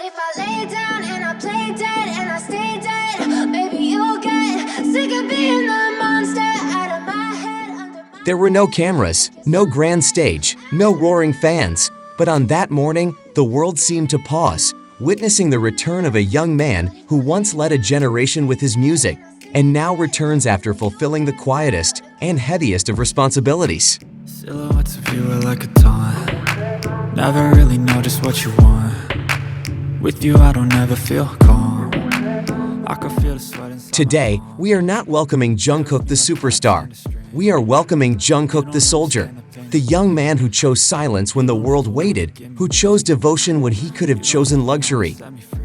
But if I lay down and I play dead and I stay dead, maybe you'll get sick of being the monster out of my head. Under my There were no cameras, no grand stage, no roaring fans. But on that morning, the world seemed to pause, witnessing the return of a young man who once led a generation with his music, and now returns after fulfilling the quietest and heaviest of responsibilities. Silhouettes of you are like a taunt. Never really know just what you want. With you I don't ever feel calm. I can feel the sweat inside. Today, we are not welcoming Jungkook the superstar. We are welcoming Jungkook the soldier, the young man who chose silence when the world waited, who chose devotion when he could have chosen luxury.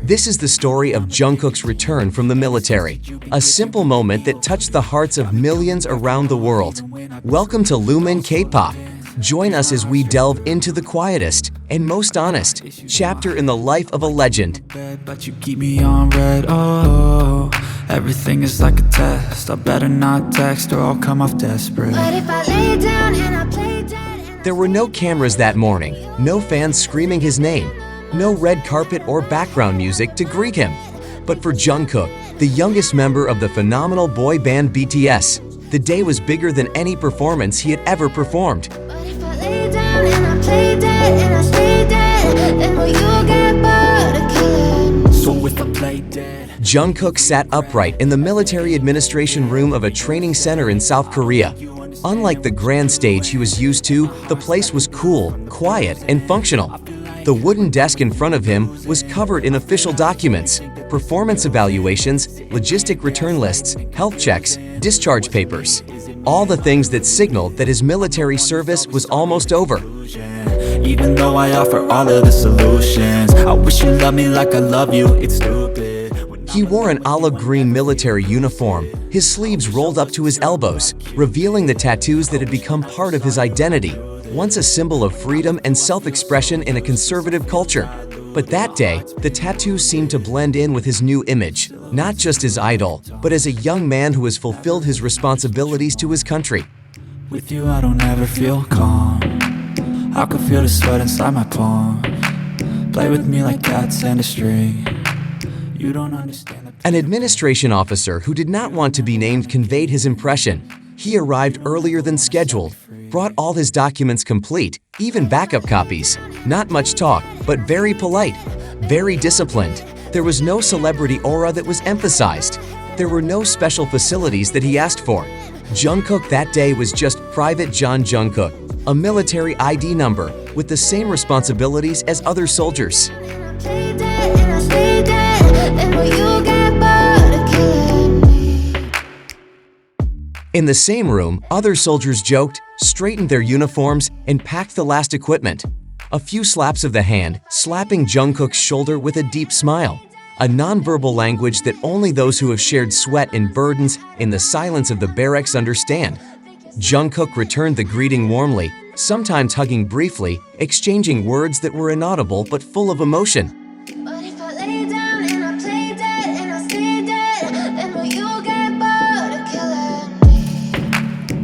This is the story of Jungkook's return from the military, a simple moment that touched the hearts of millions around the world. Welcome to Lumine K-Pop. Join us as we delve into the quietest and most honest chapter in the life of a legend. But you keep me on red, oh. Everything is like a test. I better not text or I'll come off desperate. But if I lay down and I play dead and There were no cameras that morning, no fans screaming his name, no red carpet or background music to greet him. But for Jungkook, the youngest member of the phenomenal boy band BTS, the day was bigger than any performance he had ever performed. But if I lay down and I play dead and I stay dead, then will you get bored of killing? So if I play dead, Jungkook sat upright in the military administration room of a training center in South Korea. Unlike the grand stage he was used to, the place was cool, quiet, and functional. The wooden desk in front of him was covered in official documents, performance evaluations, logistic return lists, health checks, discharge papers. All the things that signaled that his military service was almost over. even though I offer all of the solutions. I wish you loved me like I love you, it's stupid. He wore an olive green military uniform, his sleeves rolled up to his elbows, revealing the tattoos that had become part of his identity, once a symbol of freedom and self-expression in a conservative culture. But that day, the tattoos seemed to blend in with his new image, not just as idol, but as a young man who has fulfilled his responsibilities to his country. With you I don't ever feel calm. I can feel the sweat inside my palm. Play with me like cats and a string. You don't understand the An administration officer who did not want to be named conveyed his impression. He arrived earlier than scheduled, brought all his documents complete, even backup copies. Not much talk, but very polite, very disciplined. There was no celebrity aura that was emphasized. There were no special facilities that he asked for. Jungkook that day was just Private John Jungkook, a military ID number with the same responsibilities as other soldiers. play dead and I stay dead, then will you get bored of killing me? In the same room, other soldiers joked, straightened their uniforms, and packed the last equipment. A few slaps of the hand, slapping Jungkook's shoulder with a deep smile. A nonverbal language that only those who have shared sweat and burdens in the silence of the barracks understand. Jungkook returned the greeting warmly, sometimes hugging briefly, exchanging words that were inaudible but full of emotion. But if I lay down and I play dead and I stay dead, then will you get bored of killing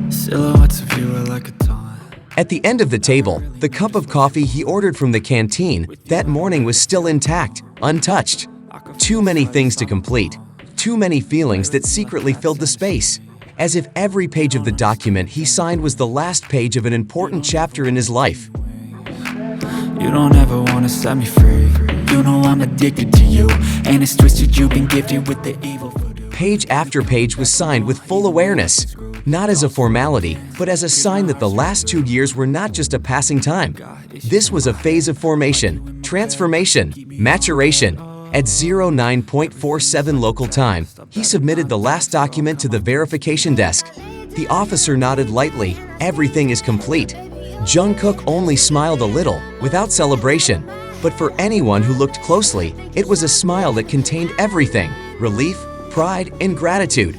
me? silhouettes of you are like a taunt. At the end of the table, the cup of coffee he ordered from the canteen that morning was still intact, untouched. Too many things to complete, too many feelings that secretly filled the space, as if every page of the document he signed was the last page of an important chapter in his life. You don't ever wanna set me free. You know I'm addicted to you, and it's twisted you've been gifted with the evil voodoo. Page after page was signed with full awareness, not as a formality, but as a sign that the last 2 years were not just a passing time. This was a phase of formation, transformation, maturation. At 09:47 local time, he submitted the last document to the verification desk. The officer nodded lightly, everything is complete. Jungkook only smiled a little, without celebration. But for anyone who looked closely, it was a smile that contained everything: relief, pride, and gratitude.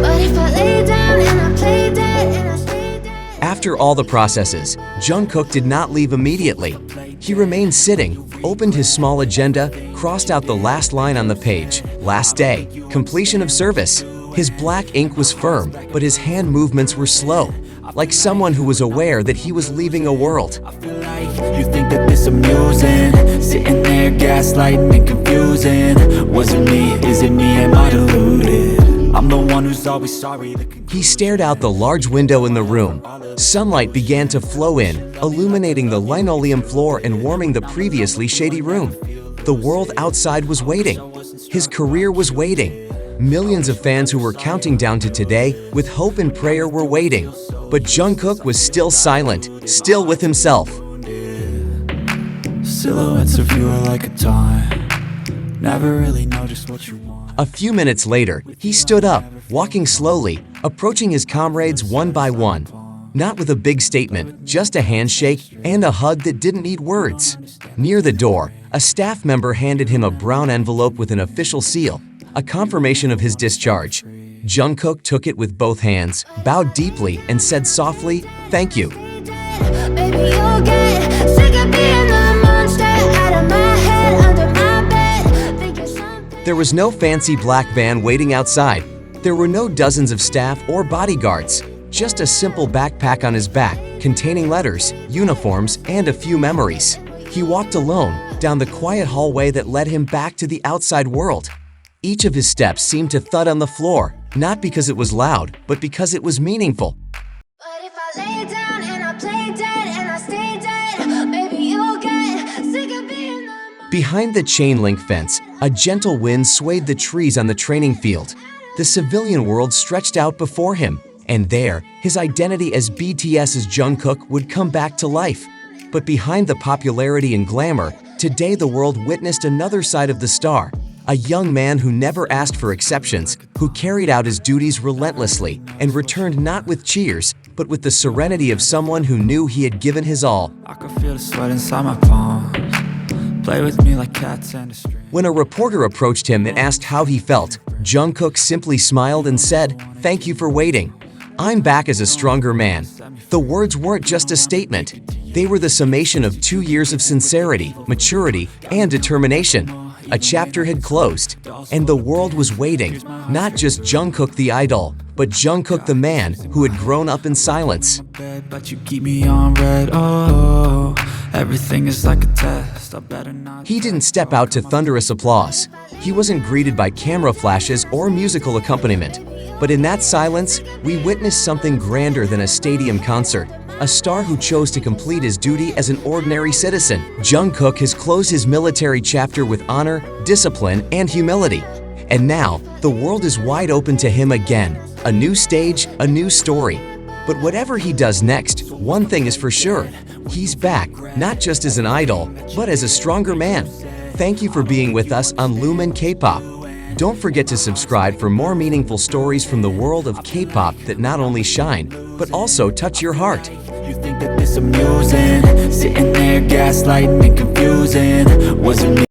But if I lay down and I play dead and I stay dead. After all the processes, Jungkook did not leave immediately. He remained sitting, opened his small agenda, crossed out the last line on the page. Last day, completion of service. His black ink was firm, but his hand movements were slow. like someone who was aware that he was leaving a world. I feel like you think that this amusing, sitting there gaslighting and confusing. Was it me? Is it me? Am I deluded? I'm the one who's always sorry. He stared out the large window in the room. Sunlight began to flow in, illuminating the linoleum floor and warming the previously shady room. The world outside was waiting. His career was waiting. Millions of fans who were counting down to today with hope and prayer were waiting. But Jungkook was still silent, still with himself. Silhouettes of you are like a time. Never really know just what you want. A few minutes later, he stood up, walking slowly, approaching his comrades one by one. Not with a big statement, just a handshake and a hug that didn't need words. Near the door, a staff member handed him a brown envelope with an official seal, a confirmation of his discharge. Jungkook took it with both hands, bowed deeply, and said softly, "Thank you." Baby, you'll get sick of being the monster out of my head, under my bed. Think you're something. There was no fancy black van waiting outside. There were no dozens of staff or bodyguards. Just a simple backpack on his back, containing letters, uniforms, and a few memories. He walked alone, down the quiet hallway that led him back to the outside world. Each of his steps seemed to thud on the floor, not because it was loud, but because it was meaningful. But if I lay down and I play dead and I stay dead, baby, you'll get sick of being the monster. Behind the chain link fence, a gentle wind swayed the trees on the training field. The civilian world stretched out before him, and there, his identity as BTS's Jungkook would come back to life. But behind the popularity and glamour, today the world witnessed another side of the star. A young man who never asked for exceptions, who carried out his duties relentlessly and returned not with cheers, but with the serenity of someone who knew he had given his all. I can feel the sweat inside my palms. Play with me like cats and a string. When a reporter approached him and asked how he felt, Jungkook simply smiled and said, "Thank you for waiting. I'm back as a stronger man." The words weren't just a statement. They were the summation of 2 years of sincerity, maturity, and determination. A chapter had closed, and the world was waiting. Not just Jungkook the idol, but Jungkook the man who had grown up in silence. But you keep me on red, oh, everything is like a test, I better not. He didn't step out to thunderous applause. He wasn't greeted by camera flashes or musical accompaniment. But in that silence, we witnessed something grander than a stadium concert. A star who chose to complete his duty as an ordinary citizen. Jungkook has closed his military chapter with honor, discipline, and humility. And now, the world is wide open to him again. A new stage, a new story. But whatever he does next, one thing is for sure. He's back, not just as an idol, but as a stronger man. Thank you for being with us on Lumine K-Pop. Don't forget to subscribe for more meaningful stories from the world of K-pop that not only shine, but also touch your heart. You think that this amusing, sitting there gaslighting and confusing. Was it me?